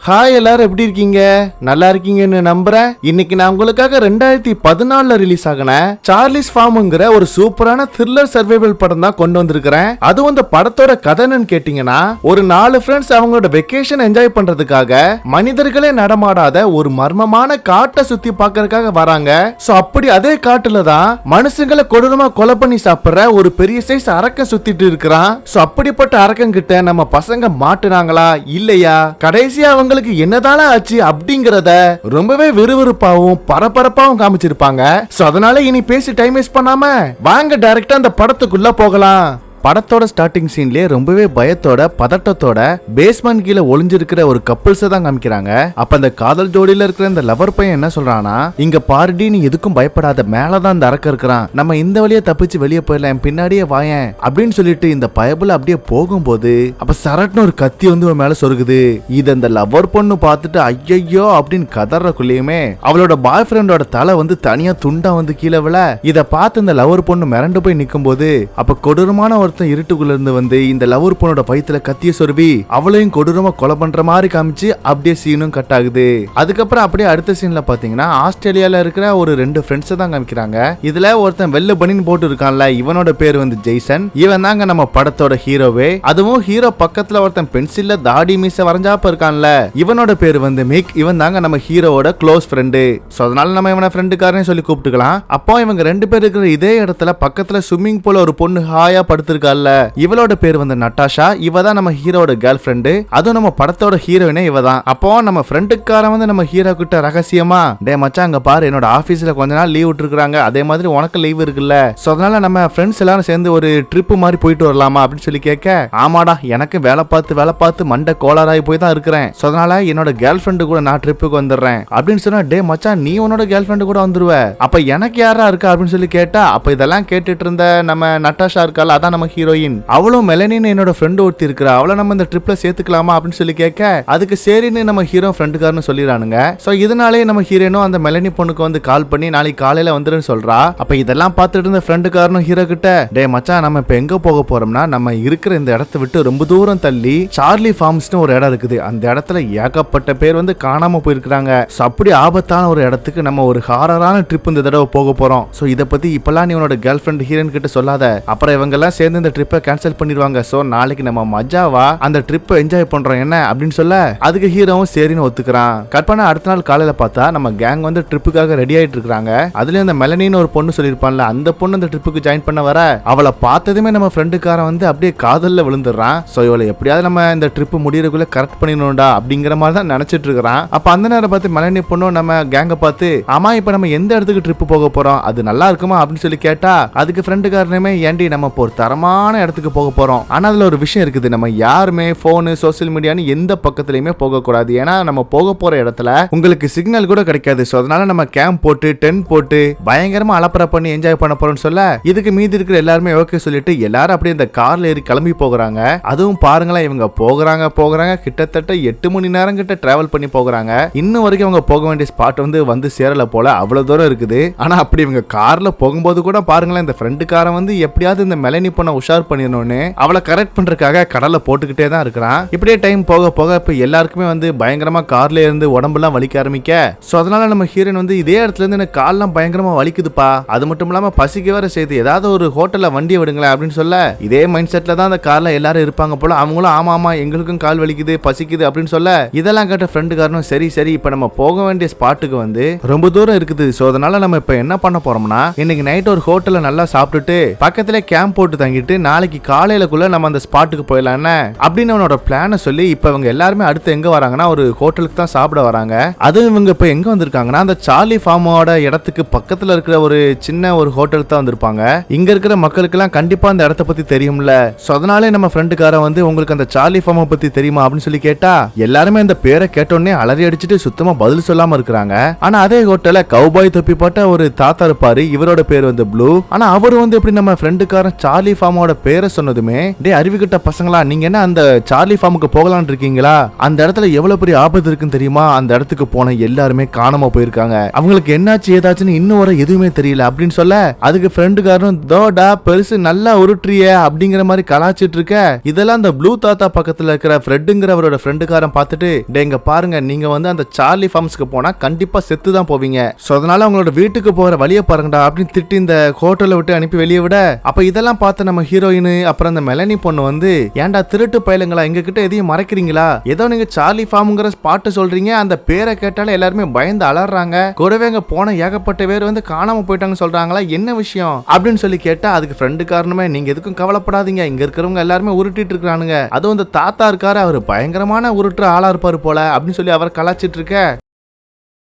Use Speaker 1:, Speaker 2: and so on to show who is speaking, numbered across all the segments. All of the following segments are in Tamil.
Speaker 1: ஹாய், எல்லாரும் எப்படி இருக்கீங்க? நல்லா இருக்கீங்கன்னு நம்புறேன். இன்னைக்கு நான் உங்களுக்காக 2014 ரிலீஸ் ஆகின சார்லிஸ் ஃபார்ம்ங்கிற ஒரு சூப்பரான த்ரில்லர் சர்வைவல் படம் தான் கொண்டு வந்திருக்கிறேன். அதுவும் இந்த படத்தோட கதைன்னு கேட்டீங்கன்னா, ஒரு 4 ஃப்ரெண்ட்ஸ் அவங்களோட வெக்கேஷன் என்ஜாய் பண்றதுக்காக மனிதர்களே நடமாடாத ஒரு மர்மமான காட்டை சுத்தி பார்க்கறதுக்காக வராங்க. சோ அப்படி அதே காட்டுல தான் மனுஷங்களை கொடூரமா கொலை பண்ணி சாப்பிடுற ஒரு பெரிய சைஸ் அரக்கன் சுத்திட்டு இருக்கிறான். சோ அப்படிப்பட்ட அரக்கன் கிட்ட நம்ம பசங்க மாட்டுனாங்களா இல்லையா, கடைசியா அவங்க என்னதால ஆச்சு அப்படிங்கறத ரொம்பவே விறுவிறுப்பாவும் பரபரப்பாவும் காமிச்சிருப்பாங்க. சோ அதனால இனி பேசி டைம் வேஸ்ட் பண்ணாம வாங்க டைரக்டா அந்த படத்துக்குள்ள போகலாம். படத்தோட ஸ்டார்டிங் சீன்லயே ரொம்பவே பயத்தோட பதட்டத்தோட பேஸ்மெண்ட் கீழே ஒளிஞ்சிருக்கிற ஒரு கப்பிள்ஸை தான் காமிக்கிறாங்க. அப்ப அந்த காதல் ஜோடியில இருக்கிற இந்த லவர் பையன் என்ன சொல்றானா, இங்க பாருடி, நீ எதுக்கும் பயப்படாத, மேலதான் இந்த அரக்க இருக்கிறான், நம்ம இந்த வழியை தப்பிச்சு வெளியே போயிடலாம், பின்னாடியே வாயேன் அப்படின்னு சொல்லிட்டு இந்த பயபுல அப்படியே போகும்போது அப்ப சரட்னு ஒரு கத்தி வந்து மேல சொருகுது. இது அந்த லவர் பொண்ணு பார்த்துட்டு ஐயோ அப்படின்னு கதறக்குள்ளேயுமே அவளோட பாய் ஃப்ரெண்டோட தலை வந்து தனியா துண்டா வந்து கீழே விழ, இத பார்த்து இந்த லவர் பொண்ணு மிரண்டு போய் நிக்கும் போது அப்ப கொடூரமான ஒரு இருட்டுக்குள்ள இருந்து வந்து இந்த லவர் பொண்ணோட வயித்துல கத்திய சொருவி அவளையும் கொடூரமா கொலை பண்ற மாதிரி காமிச்சு அப்படியே சீனும் கட் ஆகுது. அதுக்கப்புறம் அப்படியே அடுத்த சீன்ல பாத்தீங்கன்னா ஆஸ்திரேலியால இருக்கிற ஒரு 2 ஃப்ரெண்ட்ஸ் தான் காமிக்கிறாங்க. இதுல ஒருத்தன் வெள்ளை பனின் போட்டு இருக்கான்ல, இவனோட பேர் வந்து ஜெய்சன். இவன் தாங்க நம்ம படத்தோட ஹீரோவே. அதுவும் ஹீரோ பக்கத்துல ஒருத்தன் பென்சில்ல தாடி மீச வரைஞ்சாப்ப இருக்கான்ல, இவனோட பேர் வந்து மிக். இவன் தாங்க நம்ம ஹீரோவோட க்ளோஸ் ஃப்ரெண்டு. சோ அதனால நம்ம இவனை ஃப்ரெண்டுக்காரனே சொல்லி கூப்பிட்டுக்கலாம். அப்போ இவங்க 2 பேர் இருக்கிற இதே இடத்துல பக்கத்துல ஸ்விம்மிங் பூல் ஒரு பொண்ணு ஹாயா படுத்திருக்கா. இவளோட பேர் வந்து நட்டாஷா. இவ தான் நம்ம ஹீரோட கேர்ள் ஃப்ரெண்டு. அதுவும் நம்ம படத்தோட ஹீரோயினே இவ தான். அப்போ நம்ம ஃப்ரெண்டுக்காரன் வந்து நம்ம ஹீரோ கிட்ட ரகசியமா, டே மச்சான் அங்க பாரு, என்னோட ஆபீஸ்ல கொஞ்ச நாள் லீவ் விட்டுருக்காங்க, அதே மாதிரி உனக்கு லீவ் இருக்குல்ல, சோ அதனால நம்ம ஃப்ரெண்ட்ஸ் எல்லாரும் சேர்ந்து ஒரு ட்ரிப் மாதிரி போயிட்டு வரலாமா அப்படின்னு சொல்லி கேட்க, ஆமாடா, எனக்கு வேலை பார்த்து மண்டை கோளாராய் போய் தான் இருக்கிறேன், சோ அதனால என்னோட கேர்ள் ஃப்ரெண்டு கூட நான் ட்ரிப்புக்கு வந்துடுறேன் அப்படின்னு சொன்னா, டே மச்சான் நீ உன்னோட கேர்ள் ஃப்ரெண்டு கூட வந்துருவ, அப்ப எனக்கு யாரா இருக்கா அப்படின்னு சொல்லி கேட்டா, அப்ப இதெல்லாம் கேட்டுட்டு இருந்த நம்ம நட்டாஷா இருக்கால, அதான் நம்ம ஹீரோயின், அவளும் மெலனின்னு என்னோட ஃப்ரெண்ட் ஒருத்தி இருக்கிறா, அவளை நம்ம இந்த ட்ரிப்ல சேர்த்துக்கலாமா அப்படின்னு சொல்லி கேட்க, அதுக்கு சரின்னு நம்ம ஹீரோ ஃப்ரெண்டுக்காரன்னு சொல்லிடுறானுங்க. சோ இதனாலே நம்ம ஹீரோனும் அந்த மெலனி பொண்ணுக்கு வந்து கால் பண்ணி நாளைக்கு காலையில வந்துருன்னு சொல்றா. அப்ப இதெல்லாம் பார்த்துட்டு இருந்த ஃப்ரெண்டுக்காரனும் ஹீரோ கிட்ட, டே மச்சான் நம்ம இப்ப எங்க போக போறோம்னா, நம்ம இருக்கிற இந்த இடத்தை விட்டு ரொம்ப தூரம் தள்ளி சார்லி ஃபார்ம்ஸ்னு ஒரு இடம் இருக்குது, அந்த இடத்துல ஏகப்பட்ட பேர் வந்து காணாம போயிருக்காங்க, சோ அப்படி ஆபத்தான ஒரு இடத்துக்கு நம்ம ஒரு ஹாரரான ட்ரிப் இந்த தடவை போக போறோம், சோ இத பத்தி இப்பெல்லாம் நீ உன்னோட கேர்ள் ஃப்ரெண்ட் ஹீரோயின் கிட்ட சொல்லாத, அப்புறம் இவங்க எல்லாம் சேர்ந்து இந்த ட்ரிப்பை கேன்சல் பண்ணிடுவாங்க, சோ நாளைக்கு நம்ம மஜாவா அந்த ட்ரிப்பை என்ஜாய் பண்றோம் என்ன அப்படின்னு சொல்ல, அதுக்கு ஹீரோவும் சரின்னு ஒத்துக்கிறான். கட் பண்ண அடுத்த நாள் காலையில பார்த்தா நம்ம கேங் வந்து ட்ரிப்புக்காக ரெடி ஆயிட்டு இருக்காங்க. அதுலயும் அந்த மெலனின்னு ஒரு பொண்ணு சொல்லிருப்பான்ல, அந்த பொண்ணு அந்த ட்ரிப்புக்கு ஜாயின் பண்ண வர, அவளை பார்த்ததுமே நம்ம ஃப்ரெண்டுக்காரன் வந்து அப்படியே காதல்ல விழுந்துடுறான். சோ இவளை எப்படியாவது நம்ம இந்த ட்ரிப் முடியறதுக்குள்ள கரெக்ட் பண்ணிடணும்டா அப்படிங்கிற மாதிரி தான் நினைச்சிட்டு இருக்கிறான். அப்ப அந்த நேரம் பார்த்து மெலனி பொண்ணும் நம்ம கேங்க பார்த்து, ஆமா இப்ப நம்ம எந்த இடத்துக்கு ட்ரிப் போக போறோம், அது நல்லா இருக்குமா அப்படின்னு சொல்லி கேட்டா, அதுக்கு ஃப்ரெண்டுக்காரனுமே, ஏண்டி நம்ம ஒரு தரமான இடத்துக்கு போக போறோம், ஆனா அதுல ஒரு விஷயம் இருக்குது, நம்ம யாருமே போனு சோசியல் மீடியான்னு எந்த பக்கத்துலயுமே போக கூடாது, ஏன்னா நம்ம போக போற இடத்துல உங்களுக்கு சிக்னல் கூட கிடைக்காது, சோ அதனால நம்ம கேம்ப் போட்டு டென்ட் போட்டு பயங்கரமா அலப்பற பண்ணி என்ஜாய் பண்ண போறோம்னு சொல்ல, இதுக்கு மீதி இருக்கிற எல்லாருமே ஓகே சொல்லிட்டு எல்லாரும் அப்படியே இந்த கார்ல ஏறி கிளம்பி போகிறாங்க. அதுவும் பாருங்களேன், இவங்க போகிறாங்க கிட்டத்தட்ட 8 மணி நேரம் கிட்ட டிராவல் பண்ணி போகிறாங்க. இன்னும் வரைக்கும் அவங்க போக வேண்டிய ஸ்பாட் வந்து சேரல போல, அவ்வளவு தூரம் இருக்குது. ஆனா அப்படி இவங்க கார்ல போகும்போது கூட பாருங்களேன், இந்த ஃப்ரெண்டுக்காரன் வந்து எப்படியாவது இந்த மெலனி பொண்ணை உஷார் பண்ணிடணும்னு அவளை கரெக்ட் பண்றதுக்காக கடலை போட்டுக்கிட்டே தான் இருக்கிறான். இப்படியே டைம் போக போக இப்ப எல்லாருக்குமே வந்து பயங்கரமா கார்ல இருந்து உடம்பெல்லாம் வலிக்க ஆரம்பிக்க, சோ அதனால நம்ம ஹீரோயின் வந்து இதே இடத்துல இருந்து எனக்கு கால்லாம் பயங்கரமா வலிக்குதுப்பா, அது மட்டும் இல்லாம பசிக்க வேற செய்து, ஏதாவது ஒரு ஹோட்டல்ல வண்டியை விடுங்களேன் அப்படின்னு சொல்ல, இதே மைண்ட் செட்ல தான் அந்த கார்ல எல்லாரும் இருப்பாங்க போல, அவங்களும் ஆமா எங்களுக்கும் கால் வலிக்குது பசிக்குது அப்படின்னு சொல்ல, இதெல்லாம் கேட்ட ஃப்ரெண்டுக்காரனும் சரி இப்ப நம்ம போக வேண்டிய ஸ்பாட்டுக்கு வந்து ரொம்ப தூரம் இருக்குது, சோ அதனால நம்ம இப்ப என்ன பண்ண போறோம்னா, இன்னைக்கு நைட் ஒரு ஹோட்டல்ல நல்லா சாப்பிட்டுட்டு பக்கத்துல கேம்ப் போட்டு தங்கிட்டு நாளைக்கு காலையிலக்குள்ள நம்ம அந்த ஸ்பாட்டுக்கு போயிடலாம் அப்படின்னு அவனோட பிளான சொல்லி, இப்ப இவங்க எல்லாருமே அடுத்து எங்க வராங்கன்னா ஒரு ஹோட்டலுக்கு தான் சாப்பிட வராங்க. அதுவும் இவங்க இப்ப எங்க வந்திருக்காங்கன்னா, அந்த சார்லி ஃபார்மோட இடத்துக்கு பக்கத்துல இருக்கிற ஒரு சின்ன ஒரு ஹோட்டலுக்கு தான் வந்திருப்பாங்க. இங்க இருக்கிற மக்களுக்கு எல்லாம் கண்டிப்பா அந்த இடத்தை பத்தி தெரியும்ல, சோ அதனாலே நம்ம ஃப்ரெண்டுக்காரன் வந்து உங்களுக்கு அந்த சார்லி ஃபார்மை பத்தி தெரியுமா அப்படின்னு சொல்லி கேட்டா, எல்லாருமே அந்த பேரை கேட்டோடனே அலறி அடிச்சுட்டு சுத்தமா பதில் சொல்லாம இருக்கிறாங்க. ஆனா அதே ஹோட்டல்ல கவுபாய் தொப்பி போட்ட ஒரு தாத்தா இருப்பாரு, இவரோட பேர் வந்து ப்ளூ. ஆனா அவரு வந்து எப்படி நம்ம ஃப்ரெண்டுக்காரன் சார்லி ஃபார்ம் ஃபார்மோட பேரை சொன்னதுமே, டே அறிவுகிட்ட பசங்களா, நீங்க என்ன அந்த சார்லி ஃபார்முக்கு போகலான்னு இருக்கீங்களா? அந்த இடத்துல எவ்வளவு பெரிய ஆபத்து இருக்குன்னு தெரியுமா? அந்த இடத்துக்கு போன எல்லாருமே காணாம போயிருக்காங்க. அவங்களுக்கு என்னாச்சு ஏதாச்சுன்னு இன்னும் வர எதுவுமே தெரியல அப்படின்னு சொல்ல, அதுக்கு ஃப்ரெண்டுக்காரனும் தோடா பெருசு நல்லா உருட்டுறிய அப்படிங்கிற மாதிரி கலாச்சிட்டு இருக்க. இதெல்லாம் அந்த ப்ளூ தாத்தா பக்கத்துல இருக்கிற ஃப்ரெட்டுங்கிறவரோட ஃப்ரெண்டுக்காரன் பார்த்துட்டு, டேங்க பாருங்க, நீங்க வந்து அந்த சார்லி ஃபார்ம்ஸ்க்கு போனா கண்டிப்பா செத்து தான் போவீங்க. சோ அதனால அவங்களோட வீட்டுக்கு போற வழியை பாருங்கடா அப்படின்னு திட்டி இந்த ஹோட்டலை விட்டு அனுப்பி வெளியே விட, அப்ப இதெல்லாம் பார்த்து நம்ம ஹீரோயின் அப்புறம் அந்த மெலனி பொண்ணு வந்து, ஏன்டா திருட்டு பயலுங்களா, எங்க கிட்ட எதையும் மறைக்கிறீங்களா? ஏதோ நீங்க சார்லி ஃபார்ம்ங்கிற ஸ்பாட் சொல்றீங்க, அந்த பேரை கேட்டாலே எல்லாருமே பயந்து அலறாங்க. கூடவே அங்க போன ஏகப்பட்ட பேர் வந்து காணாம போயிட்டாங்க சொல்றாங்களா, என்ன விஷயம் அப்படின்னு சொல்லி கேட்டா, அதுக்கு ஃப்ரெண்டு காரணமே, நீங்க எதுக்கும் கவலைப்படாதீங்க, இங்க இருக்கிறவங்க எல்லாருமே உருட்டிட்டு இருக்கானுங்க. அதுவும் அந்த தாத்தா இருக்காரு, அவரு பயங்கரமான உருட்டுற ஆளா இருப்பாரு போல அப்படின்னு சொல்லி அவர் கலாச்சிட்டு இருக்க.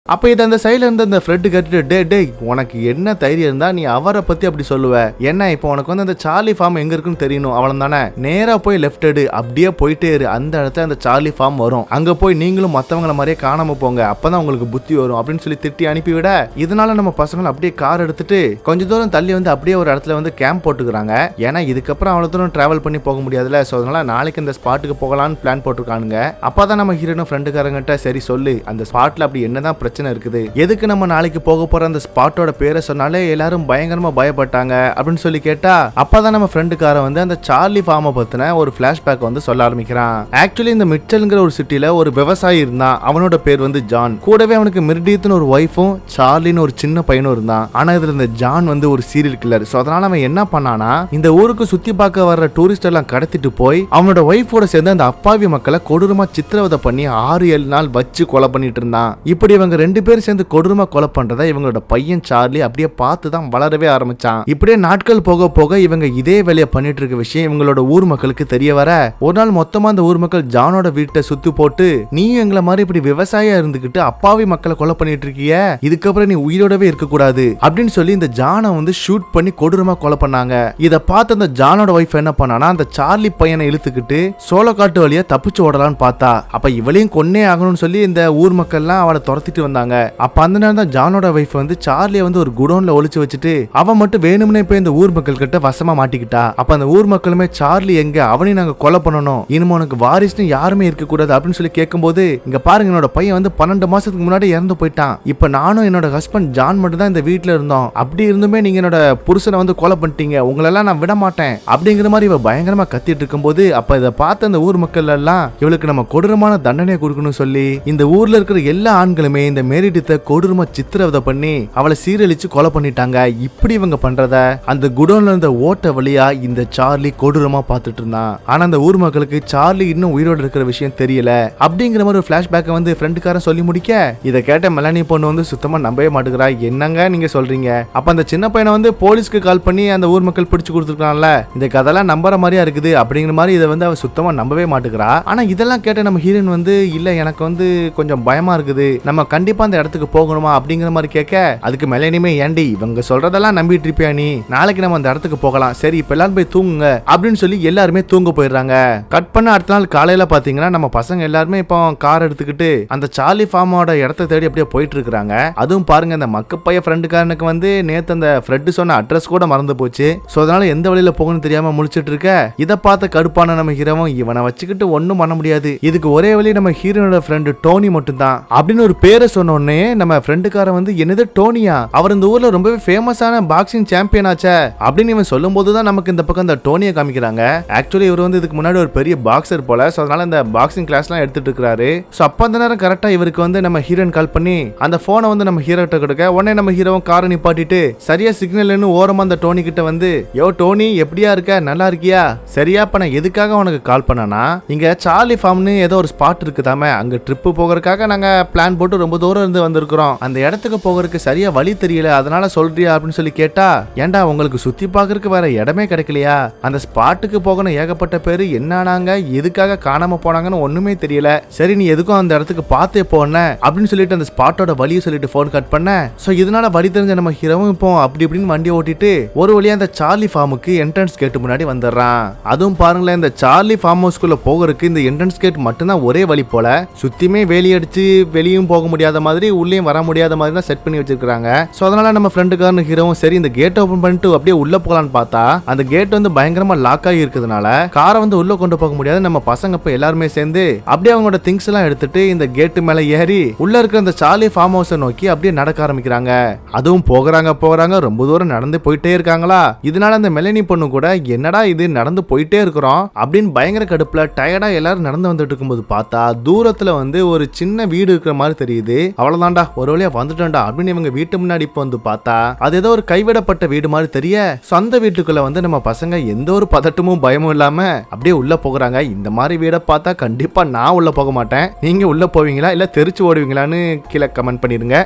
Speaker 1: அப்ப இது அந்த சைடுல இருந்து அந்த ஃப்ரெட் கட்டிட்டு, டே டே உனக்கு என்ன தைரியம் இருந்தா நீ அவரை பத்தி அப்படி சொல்லுவ? என்ன இப்போ உனக்கு வந்து அந்த சார்லி ஃபார்ம் எங்க இருக்குன்னு தெரியணும், அவ்வளவு தானே? நேரா போய் லெஃப்ட் எடு, அப்படியே போயிட்டே இரு, அந்த இடத்துல அந்த சார்லி ஃபார்ம் வரும். அங்க போய் நீங்களும் மத்தவங்கள மாதிரியே காணாம போங்க, அப்பதான் உங்களுக்கு புத்தி வரும் அப்படின்னு சொல்லி திட்டி அனுப்பிவிட, இதனால நம்ம பசங்க அப்படியே கார் எடுத்துட்டு கொஞ்ச தூரம் தள்ளி வந்து அப்படியே ஒரு இடத்துல வந்து கேம்ப் போட்டுக்கிறாங்க. ஏன்னா இதுக்கப்புறம் அவ்வளவு தூரம் டிராவல் பண்ணி போக முடியாதுல. சோ அதனால நாளைக்கு இந்த ஸ்பாட்டுக்கு போகலான்னு பிளான் போட்டுருக்கானுங்க. அப்பதான் நம்ம ஹீரோனும் ஃப்ரெண்டுக்காரங்கிட்ட, சரி சொல்லு, அந்த ஸ்பாட்ல அப்படி என்னதான் பிரச்சனை இருக்குது, எதுக்கு நம்ம நாளைக்கு போக போற அந்த ஸ்பாட்டோட பேரை சொன்னாலே எல்லாரும் பயங்கரமா பயப்பட்டாங்க அப்படின்னு சொல்லி கேட்டா, அப்பதான் நம்ம ஃப்ரெண்டுக்காரன் வந்து அந்த சார்லி ஃபார்மை பத்தின ஒரு பிளாஷ்பேக் வந்து சொல்ல ஆரம்பிக்கிறான். ஆக்சுவலி இந்த மிச்சல்ங்கிற ஒரு சிட்டில ஒரு விவசாயி இருந்தான். அவனோட பேர் வந்து ஜான். கூடவே அவனுக்கு மிர்டீத்னு ஒரு ஒய்ஃபும் சார்லின்னு ஒரு சின்ன பையனும் இருந்தான். ஆனா இதுல இந்த ஜான் வந்து ஒரு சீரியல் கில்லர். சோ அதனால அவன் என்ன பண்ணானா, இந்த ஊருக்கு சுத்தி பார்க்க வர்ற டூரிஸ்ட் எல்லாம் கடத்திட்டு போய் அவனோட ஒய்ஃபோட சேர்ந்து அந்த அப்பாவி மக்களை கொடூரமா சித்திரவதை பண்ணி 6-7 நாள் வச்சு கொலை பண்ணிட்டு இருந்தான். இப்படி இவங்க 2 பேர் சேர்ந்து கொடூரமா கொலை பண்றத இவங்களோட பையன் சார்லி அப்படியே பார்த்து தான் வளரவே ஆரம்பிச்சான். இப்படியே நாட்கள் போக போக இவங்க இதே வேலையை பண்ணிட்டு இருக்க விஷயம் இவங்களோட ஊர் மக்களுக்கு தெரிய வர, ஒரு நாள் மொத்தமா அந்த ஊர் மக்கள் ஜானோட வீட்டை சுத்தி போட்டு, நீயும் எங்களை மாதிரி இப்படி விவசாயியா இருந்துகிட்டு அப்பாவி மக்களை கொலை பண்ணிட்டு இருக்கிய, இதுக்கப்புறம் நீ உயிரோடவே இருக்க கூடாது அப்படின்னு சொல்லி இந்த ஜானை வந்து ஷூட் பண்ணி கொடூரமா கொலை பண்ணாங்க. இதை பார்த்து அந்த ஜானோட ஒய்ஃப் என்ன பண்ணானா, அந்த சார்லி பையனை இழுத்துக்கிட்டு சோளக்காட்டு வழியா தப்பிச்சு ஓடலான்னு பார்த்தா. அப்ப இவளையும் கொன்னே ஆகணும்னு சொல்லி இந்த ஊர் மக்கள் எல்லாம் அவளை துரத்திட்டு வந்தாங்க. அப்ப அந்த நேரம் தான் ஜானோட வைஃப் வந்து சார்லியை வந்து ஒரு குடோன்ல ஒளிச்சு வச்சுட்டு அவன் மட்டும் வேணும்னே போய் இந்த ஊர் மக்கள் கிட்ட வசமா மாட்டிக்கிட்டா. அப்ப அந்த ஊர் மக்களுமே, சார்லி எங்க, அவனையும் நாங்க கொலை பண்ணணும், இனிமே உனக்கு வாரிசுன்னு யாருமே இருக்க கூடாது அப்படின்னு சொல்லி கேட்கும்போது, இங்க பாருங்க, என்னோட பையன் வந்து 12 மாசத்துக்கு முன்னாடி இறந்து போயிட்டான். இப்ப நானும் என்னோட ஹஸ்பண்ட் ஜான் மட்டும் தான் இந்த வீட்டுல இருந்தோம். அப்படி இருந்துமே நீங்க என்னோட புருஷனை வந்து கொலை பண்ணிட்டீங்க, உங்களெல்லாம் நான் விட மாட்டேன் அப்படிங்கிற மாதிரி இவ பயங்கரமா கத்திட்டு இருக்கும்போது, அப்ப இதை பார்த்த அந்த ஊர் மக்கள் எல்லாம் இவளுக்கு நம்ம கொடூரமான தண்டனையை கொடுக்கணும் சொல்லி இந்த ஊர்ல இருக்கிற எல்லா ஆண்களுமே இந்த மேரிடித்த கொடூரமா சித்திரவதை பண்ணி அவளை சீரழிச்சு கொலை பண்ணிட்டாங்க. இப்படி இவங்க பண்றத அந்த குடோன்ல இருந்த ஓட்ட வழியா இந்த சார்லி கொடூரமா பார்த்துட்டு இருந்தான். ஆனா அந்த ஊர் மக்களுக்கு சார்லி இன்னும் உயிரோடு இருக்கிற விஷயம் தெரியல அப்படிங்கிற மாதிரி ஒரு பிளாஷ்பேக்கை வந்து ஃப்ரெண்டுக்காரன் சொல்லி முடிக்க, இதை கேட்ட மெலனி பொண்ணு வந்து சுத்தமா நம்பவே மாட்டேங்கிறா. என்னங்க நீங்க சொல்றீங்க? அப்ப அந்த சின்ன பையனை வந்து போலீஸ்க்கு கால் பண்ணி அந்த ஊர் மக்கள் பிடிச்சு கொடுத்துருக்காங்கல்ல, இந்த கதெல்லாம் நம்புற மாதிரியா இருக்குது அப்படிங்கிற மாதிரி இதை வந்து அவ சுத்தமா நம்பவே மாட்டேங்கிறா. ஆனா இதெல்லாம் கேட்ட நம்ம ஹீரோயின் வந்து, இல்ல எனக்கு வந்து கொஞ்சம் பயமா இருக்குது, நம்ம கண்டிப்பா அந்த இடத்துக்கு போகணுமா அப்படிங்கிற மாதிரி கேட்க, அதுக்கு மெலனியுமே, ஏண்டி இவங்க சொல்றதெல்லாம் நம்பிட்டு இருப்பியா நீ, நாளைக்கு நம்ம அந்த இடத்துக்கு போகலாம், சரி இப்ப எல்லாரும் போய் தூங்குங்க அப்படின்னு சொல்லி எல்லாருமே தூங்க போயிடுறாங்க. கட் பண்ண அடுத்த நாள் காலையில பாத்தீங்கன்னா நம்ம பசங்க எல்லாருமே இப்போ கார் எடுத்துக்கிட்டு அந்த சார்லி ஃபார்மோட இடத்தை தேடி அப்படியே போயிட்டு இருக்காங்க. அதுவும் பாருங்க, அந்த மக்கப்பைய ஃப்ரெண்டுக்காரனுக்கு வந்து நேத்து அந்த ஃப்ரெட் சொன்ன அட்ரஸ் கூட மறந்து போச்சு. சோ அதனால எந்த வழியில போகணும்னு தெரியாம முழிச்சிட்டு இருக்க, இதை பார்த்த கடுப்பான நம்ம ஹீரோவும், இவனை வச்சுக்கிட்டு ஒன்னும் பண்ண முடியாது, இதுக்கு ஒரே வழி நம்ம ஹீரோனோட ஃப்ரெண்டு டோனி மட்டும் தான் அப்படின்னு ஒரு பேரை சொன்ன உடனே நம்ம ஃப்ரெண்டுக்காரன் வந்து, என்னது டோனியா, அவர் இந்த ஊர்ல ரொம்பவே ஃபேமஸான பாக்ஸிங் சாம்பியன் ஆச்சே அப்படின்னு இவன் சொல்லும் போதுதான் நமக்கு இந்த பக்கம் இந்த டோனியை காமிக்கிறாங்க. ஆக்சுவலி இவர் வந்து இதுக்கு முன்னாடி ஒரு பெரிய பாக்ஸர் போல. சோ அதனால இந்த பாக்ஸிங் கிளாஸ்லாம் எடுத்துட்டு இருக்காரு. சோ அப்ப அந்த நேரம் கரெக்டா இவருக்கு வந்து நம்ம ஹீரோயின் கால் பண்ணி அந்த போனை வந்து நம்ம ஹீரோ கிட்ட கொடுக்க, உடனே நம்ம ஹீரோவும் காரை நிப்பாட்டிட்டு சரியா சிக்னல்னு ஓரமா அந்த டோனி கிட்ட வந்து, யோ டோனி எப்படியா இருக்க, நல்லா இருக்கியா, சரியா இப்ப நான் எதுக்காக உனக்கு கால் பண்ணனா, இங்க சார்லி ஃபார்ம்னு ஏதோ ஒரு ஸ்பாட் இருக்குதாமே, அங்க ட்ரிப் போகிறதுக்காக நாங்க பிளான் போட்டு ரொம்ப தூரம் இருந்து வந்திருக்கிறோம், அந்த இடத்துக்கு போகிறதுக்கு சரியா வழி தெரியல, அதனால சொல்றியா அப்படின்னு சொல்லி கேட்டா, ஏண்டா உங்களுக்கு சுத்தி பாக்குறதுக்கு வேற இடமே கிடைக்கலையா, அந்த ஸ்பாட்டுக்கு போகணும் ஏகப்பட்ட பேரு, என்னானாங்க எதுக்காக காணாம போனாங்கன்னு ஒண்ணுமே தெரியல, சரி நீ எதுக்கும் அந்த இடத்துக்கு பார்த்தே போன அப்படின்னு சொல்லிட்டு அந்த ஸ்பாட்டோட வழியை சொல்லிட்டு போன் கட் பண்ண. சோ இதனால வழி தெரிஞ்ச நம்ம ஹீரோவும் இப்போ அப்படி இப்படின்னு வண்டியை ஓட்டிட்டு ஒரு வழியா அந்த சார்லி ஃபார்முக்கு என்ட்ரன்ஸ் கேட் முன்னாடி வந்துடுறான். அதுவும் பாருங்களேன், இந்த சார்லி ஃபார்ம் ஹவுஸ்க்குள்ள போகிறதுக்கு இந்த என்ட்ரன்ஸ் கேட் மட்டும்தான் ஒரே வழி போல, சுத்தியுமே வேலி அடிச்சு வெளியும் போக முடியாத முடியாத மாதிரி உள்ளேயும் வர முடியாத மாதிரி தான் செட் பண்ணி வச்சிருக்காங்க. சோ அதனால நம்ம ஃப்ரெண்டுக்காரன் ஹீரோவும் சரி இந்த கேட் ஓபன் பண்ணிட்டு அப்படியே உள்ள போகலான்னு பார்த்தா அந்த கேட் வந்து பயங்கரமா லாக் ஆகி இருக்கிறதுனால காரை வந்து உள்ள கொண்டு போக முடியாது. நம்ம பசங்க இப்ப எல்லாருமே சேர்ந்து அப்படியே அவங்களோட திங்ஸ் எல்லாம் எடுத்துட்டு இந்த கேட்டு மேல ஏறி உள்ள இருக்கிற இந்த சார்லி ஃபார்ம் ஹவுஸை நோக்கி அப்படியே நடக்க ஆரம்பிக்கிறாங்க. அதுவும் போகிறாங்க ரொம்ப தூரம் நடந்து போயிட்டே இருக்காங்களா. இதனால அந்த மெலனி பொண்ணு கூட என்னடா இது நடந்து போயிட்டே இருக்கிறோம் அப்படின்னு பயங்கர கடுப்புல டயர்டா எல்லாரும் நடந்து வந்துட்டு இருக்கும்போது பார்த்தா தூரத்துல வந்து ஒரு சின்ன வீடு இருக்கிற மாதிரி தெரியுது. அவ்வளவுதான்டா ஒரு வழியா வந்துட்டோம்டா அப்படின்னு இவங்க வீட்டு முன்னாடி இப்ப வந்து பார்த்தா அது ஏதோ ஒரு கைவிடப்பட்ட வீடு மாதிரி தெரிய சொந்த வீட்டுக்குள்ள வந்து நம்ம பசங்க எந்த ஒரு பதட்டமும் பயமும் இல்லாம அப்படியே உள்ள போகிறாங்க. இந்த மாதிரி வீடை பார்த்தா கண்டிப்பா நான் உள்ள போக மாட்டேன். நீங்க உள்ள போவீங்களா இல்ல தெரிச்சு ஓடுவீங்களான்னு கீழே கமெண்ட் பண்ணிருங்க.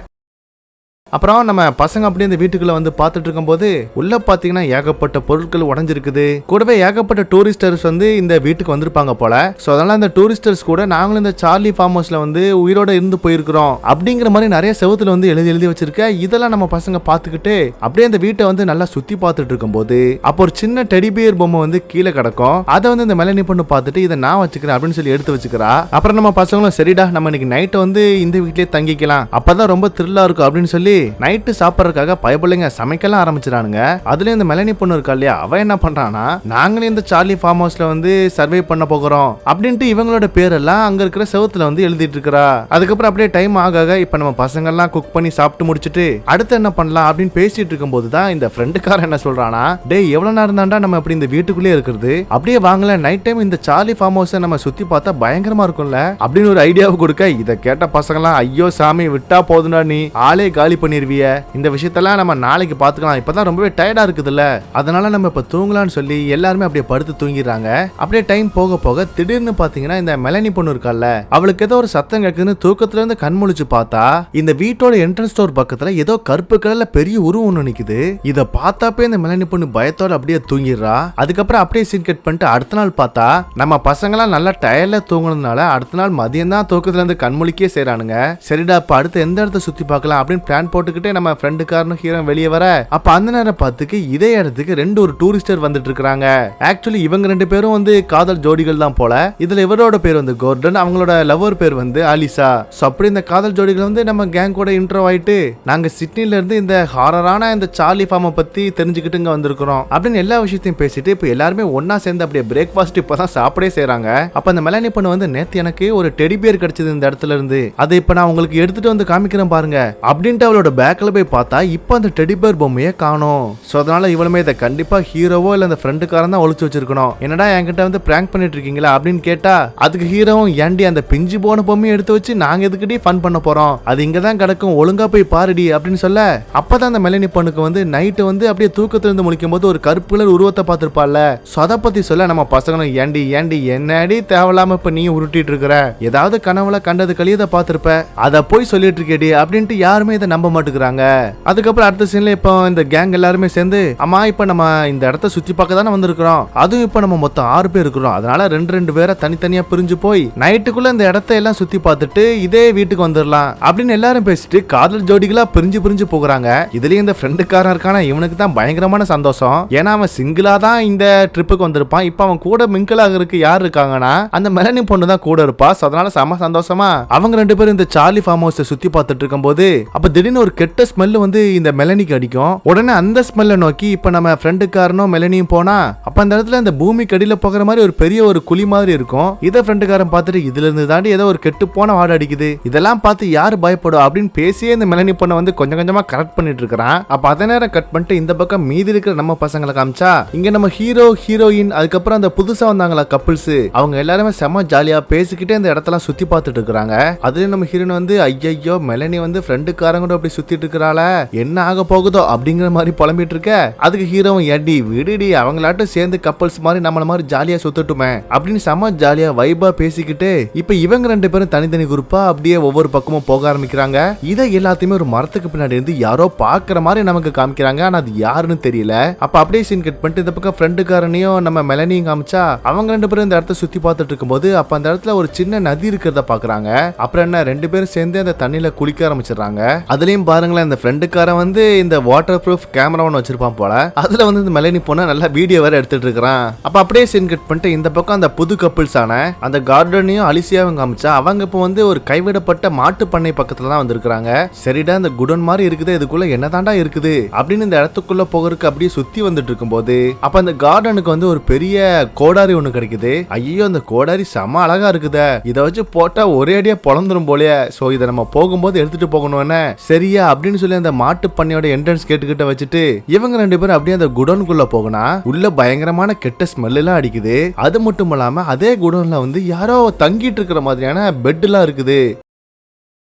Speaker 1: அப்புறம் நம்ம பசங்க அப்படியே இந்த வீட்டுக்குள்ள வந்து பார்த்துட்டு இருக்கும்போது உள்ள பாத்தீங்கன்னா ஏகப்பட்ட பொருட்கள் உடஞ்சிருக்குது. கூடவே ஏகப்பட்ட டூரிஸ்டர்ஸ் வந்து இந்த வீட்டுக்கு வந்திருப்பாங்க போல. சோ அதனால அந்த டூரிஸ்டர்ஸ் கூட நாங்களும் இந்த சார்லி ஃபார்ம் ஹவுஸ்ல வந்து உயிரோட இருந்து போயிருக்கிறோம் அப்படிங்கிற மாதிரி நிறைய செவுத்துல வந்து எழுதி வச்சிருக்க. இதெல்லாம் நம்ம பசங்க பாத்துக்கிட்டு அப்படியே இந்த வீட்டை வந்து நல்லா சுத்தி பார்த்துட்டு இருக்கும்போது அப்போ ஒரு சின்ன டெடிபியர் பொம்மை வந்து கீழே கிடக்கும். அதை வந்து இந்த மெலனி பொண்ணு பார்த்துட்டு இதை நான் வச்சுக்கிறேன் அப்படின்னு சொல்லி எடுத்து வச்சுக்கிறா. அப்புறம் நம்ம பசங்களும் சரிடா நம்ம இன்னைக்கு நைட்டை வந்து இந்த வீட்லயே தங்கிக்கலாம், அப்பதான் ரொம்ப த்ரில்லா இருக்கும் அப்படின்னு சொல்லி நைட்டு சாப்பிட்றதுக்காக பயப்பிள்ளைங்க சமைக்கலாம் ஆரம்பிச்சிடானுங்க. அதுல இந்த மெலனி பொண்ணு இருக்கா இல்லையா, அவ என்ன பண்றானா நாங்களே இந்த சார்லி ஃபார்ம் ஹவுஸ்ல வந்து சர்வே பண்ண போகிறோம் அப்படின்ட்டு இவங்களோட பேரெல்லாம் அங்க இருக்கிற செவத்துல வந்து எழுதிட்டு இருக்கா. அதுக்கப்புறம் அப்படியே டைம் ஆக இப்ப நம்ம பசங்க எல்லாம் குக் பண்ணி சாப்பிட்டு முடிச்சுட்டு அடுத்து என்ன பண்ணலாம் அப்படின்னு பேசிட்டு இருக்கும் போதுதான் இந்த ஃப்ரெண்டுக்காரன் என்ன சொல்றானா, டேய் எவ்வளவு நேரம் தான்டா நம்ம அப்படி இந்த வீட்டுக்குள்ளே இருக்கிறது, அப்படியே வாங்கல நைட் டைம் இந்த சார்லி ஃபார்ம் ஹவுஸ் நம்ம சுத்தி பார்த்தா பயங்கரமா இருக்கும்ல அப்படின்னு ஒரு ஐடியாவை கொடுக்க. இதை கேட்ட பசங்கலாம் ஐயோ சாமி விட்டா போதுடா நீ ஆளே காலி பண்ணிருவிய, இந்த விஷயத்தெல்லாம் நம்ம நாளைக்கு பாத்துக்கலாம், இப்பதான் ரொம்பவே டயர்டா இருக்குதுல்ல அதனால நம்ம இப்ப தூங்கலாம்னு சொல்லி எல்லாருமே அப்படியே படுத்து தூங்கிடுறாங்க. அப்படியே டைம் போக போக திடீர்னு பாத்தீங்கன்னா இந்த மெலனி பொண்ணு இருக்கால அவளுக்கு ஏதோ ஒரு சத்தம் கேக்குதுன்னு தூக்கத்துல இருந்து கண் முழிச்சு பார்த்தா இந்த வீட்டோட என்ட்ரன்ஸ் டோர் பக்கத்துல ஏதோ கருப்பு கலர்ல பெரிய உருவம் ஒண்ணு நிக்குது. இத பார்த்தாப்பே இந்த மெலனி பொண்ணு பயத்தோட அப்படியே தூங்கிடுறா. அதுக்கப்புறம் அப்படியே சீன் கட் பண்ணிட்டு அடுத்த நாள் பார்த்தா நம்ம பசங்களாம் நல்லா டயர்ல தூங்குனதுனால அடுத்த நாள் மதியம் தான் தூக்கத்துல இருந்து கண்முழிக்கே செய்றானுங்க. சரிடா அப்ப அடுத்து எந்த இடத்த சுத்தி பார்க்கலாம் அப்படின்னு பிளான் போட்டுக்கிட்டே நம்ம ஃப்ரெண்டுக்காரனும் ஹீரோ வெளியே வர அப்ப அந்த நேரம் பார்த்துக்கு இதே இடத்துக்கு ரெண்டு ஒரு டூரிஸ்டர் வந்துட்டு இருக்காங்க. ஆக்சுவலி இவங்க ரெண்டு பேரும் வந்து காதல் ஜோடிகள் தான் போல. இதுல இவரோட பேர் வந்து கோர்டன், அவங்களோட லவர் பேர் வந்து ஆலிசா. சோ அப்படி இந்த காதல் ஜோடிகள் வந்து நம்ம கேங் கூட இன்ட்ரோ ஆயிட்டு நாங்க சிட்னில இருந்து இந்த ஹாரரான இந்த சார்லி ஃபார்மை பத்தி தெரிஞ்சுக்கிட்டு இங்க வந்திருக்கிறோம் அப்படின்னு எல்லா விஷயத்தையும் பேசிட்டு இப்ப எல்லாருமே ஒன்னா சேர்ந்து அப்படியே பிரேக்ஃபாஸ்ட் இப்பதான் சாப்பிடே செய்யறாங்க. அப்ப அந்த மெலனி பொண்ணு வந்து நேத்து எனக்கு ஒரு டெடி பியர் கிடைச்சது இந்த இடத்துல இருந்து, அதை இப்ப நான் உங்களுக்கு எடுத்துட்டு வந்து காமிக்கிறேன் பாருங்க அப்படின்ட்டு அவளோட பேக்ல போய் பார்த்தா இப்ப அந்த டெடி பியர் பொம்மையே காணோம். சோ அதனால இவளுமே இதை கண்டிப்பா ஹீரோவோ இல்ல அந்த ஃப்ரெண்டுக்காரன் தான் ஒளிச்சு வச்சிருக்கணும். என்னடா என்கிட்ட வந்து பிராங்க் பண்ணிட்டு இருக்கீங்களா அப்படின்னு கேட்டா அதுக்கு ஹீரோவும் ஏண்டி அந்த பிஞ்சு போன பொம்மையை எடுத்து வச்சு நாங்க எதுக்கிட்டே ஃபன் பண்ண போறோம், அது இங்கதான் கிடக்கும் ஒழுங்கா போய் பாருடி அப்படின்னு சொல்ல அப்பதான் அந்த மெலனி பொண்ணுக்கு வந்து நைட்டு வந்து அப்படியே தூக்கத்துல இருந்து முழிக்கும் போது ஒரு கருப்பு கலர் உருவத்தை பார்த்திருப்பாள்ல. சோ அதை பத்தி சொல்ல நம்ம பசங்களும் ஏண்டி என்னடி தேவையில்லாம இப்ப நீ உருட்டிட்டு இருக்கிற, ஏதாவது கனவுல கண்டது கழியதை பார்த்திருப்ப அதை போய் சொல்லிட்டு இருக்கேடி அப்படின்ட்டு யாருமே இதை நம்ப மாட்டேங்கிறாங்க. அதுக்கப்புறம் அடுத்த சீன்ல இப்போ இந்த கேங் எல்லாருமே சேர்ந்து அம்மா இப்ப நம்ம இந்த இடத்த சுத்தி பார்க்க தானே வந்திருக்கிறோம், அதுவும் இப்ப நம்ம மொத்தம் 6 பேர் இருக்கிறோம், அதனால ரெண்டு பேரை தனித்தனியா பிரிஞ்சு போய் நைட்டுக்குள்ள இந்த இடத்த எல்லாம் சுத்தி பார்த்துட்டு இதே வீட்டுக்கு வந்துடலாம் அப்படின்னு எல்லாரும் பேசிட்டு காதல் ஜோடிகளா பிரிஞ்சு போகிறாங்க. இதுலயும் இந்த ஃப்ரெண்டுக்காரன் இருக்கான இவனுக்கு தான் பயங்கரமான சந்தோஷம். ஏன்னா அவன் சிங்கிளா தான் இந்த ட்ரிப்புக்கு வந்திருப்பான். இப்ப அவன் கூட மிங்கிள் ஆகிறதுக்கு யார் இருக்காங்கன்னா அந்த மெலனி பொண்ணு தான் கூட இருப்பா. அதனால செம சந்தோஷமா அவங்க ரெண்டு பேரும் இந்த சார்லி ஃபார்ம் ஹவுஸை சுத்தி பார்த்துட்டு இருக்கும் போது அப்ப திடீர்னு ஒரு கெட்ட ஸ்மெல் வந்து இந்த மெலனிக்கு அடிக்கும். உடனே அந்த ஸ்மெல்ல நோக்கி இப்ப நம்ம ஃப்ரெண்டுக்காரனும் மெலனியும் போனா அப்ப அந்த இடத்துல அந்த பூமி கடியில போகிற மாதிரி ஒரு பெரிய ஒரு குழி மாதிரி இருக்கும். இதை ஃப்ரெண்டுக்காரன் பார்த்துட்டு இதுல இருந்து தாண்டி ஏதோ ஒரு கெட்டு போன வாடை அடிக்குது, இதெல்லாம் பார்த்து யாரு பயப்படும் அப்படின்னு பேசியே இந்த மெலனி பொண்ணை வந்து கொஞ்சம் கொஞ்சமா கரெக்ட் பண்ணிட்டு இருக்கிறான். அப்ப அதே நேரம் கட் பண்ணிட்டு இந்த பக்கம் மீதி இருக்கிற நம்ம பசங்களை காமிச்சா இங்க நம்ம ஹீரோ ஹீரோயின் அதுக்கப்புறம் அந்த புதுசா வந்தாங்களா கப்பிள்ஸ் அவங்க எல்லாருமே செம ஜாலியா பேசிக்கிட்டே இந்த இடத்தெல்லாம் சுத்தி பார்த்துட்டு இருக்காங்க. அதுலயும் நம்ம ஹீரோயின் வந்து ஐயோ மெலனி வந்து ஃப்ரெண்டுக்காரங்க அப்படி சுத்திட்டு இருக்கிறாள என்ன ஆக போகுதோ அப்படிங்கிற மாதிரி புலம்பிட்டு இருக்க. அதுக்கு ஹீரோவும் ஏடி விடுடி அவங்களாட்டும் சேர்ந்து கப்பல்ஸ் மாதிரி நம்மள மாதிரி ஜாலியா சுத்தட்டுமே அப்படின்னு செம ஜாலியா வைபா பேசிக்கிட்டு இப்ப இவங்க ரெண்டு பேரும் தனித்தனி குரூப்பா அப்படியே ஒவ்வொரு பக்கமும் போக ஆரம்பிக்கிறாங்க. இதை எல்லாத்தையுமே ஒரு மரத்துக்கு பின்னாடி இருந்து யாரோ பாக்குற மாதிரி நமக்கு காமிக்கிறாங்க, ஆனா அது யாருன்னு தெரியல. அப்ப அப்படியே சீன் கட் பண்ணிட்டு இந்த பக்கம் ஃப்ரெண்டுக்காரனையும் நம்ம மெலனியும் காமிச்சா அவங்க ரெண்டு பேரும் இந்த இடத்த சுத்தி பார்த்துட்டு இருக்கும்போது அப்ப அந்த இடத்துல ஒரு சின்ன நதி இருக்கிறத பாக்குறாங்க. அப்புறம் என்ன ரெண்டு பேரும் சேர்ந்து அந்த தண்ணியில குளிக்க ஆரம்பிச்சிடுறாங்க. அதுலயும் அதுலயும் பாருங்களேன் இந்த ஃப்ரெண்டுக்காரன் வந்து இந்த வாட்டர் ப்ரூஃப் கேமரா ஒன்று வச்சிருப்பான் போல. அதுல வந்து இந்த மெலனி பொண்ணு நல்லா வீடியோ வேற எடுத்துட்டு இருக்கான். அப்ப அப்படியே சீன் கட் பண்ணிட்டு இந்த பக்கம் அந்த புது கப்பிள்ஸ் ஆன அந்த கார்டனையும் அலிசியாவும் காமிச்சா அவங்க இப்போ வந்து ஒரு கைவிடப்பட்ட மாட்டு பண்ணை பக்கத்துல தான் வந்திருக்காங்க. சரிடா இந்த குடோன் மாதிரி இருக்குது, இதுக்குள்ள என்னதாண்டா இருக்குது அப்படின்னு இந்த இடத்துக்குள்ள போகிறதுக்கு அப்படியே சுத்தி வந்துட்டு இருக்கும் போது அப்ப அந்த கார்டனுக்கு வந்து ஒரு பெரிய கோடாரி ஒண்ணு கிடைக்குது. ஐயோ அந்த கோடாரி செம அழகா இருக்குதே, இதை வச்சு போட்டா ஒரே அடியா பொழந்துரும் போலயே. சோ இதை நம்ம போகும்போது எடுத்துட்டு போகணும் சரியா அப்படின்னு சொல்லி அந்த மாட்டு பண்ணையோட என்ட்ரன்ஸ் கேட்டுக்கிட்ட வச்சுட்டு இவங்க ரெண்டு பேரும் அப்படியே அந்த குடோனுக்குள்ள போகணும். உள்ள பயங்கரமான கெட்ட ஸ்மெல் எல்லாம் அடிக்குது. அது மட்டும் இல்லாம அதே குடோன்ல வந்து யாரோ தங்கிட்டு இருக்கிற மாதிரியான பெட் எல்லாம் இருக்குது.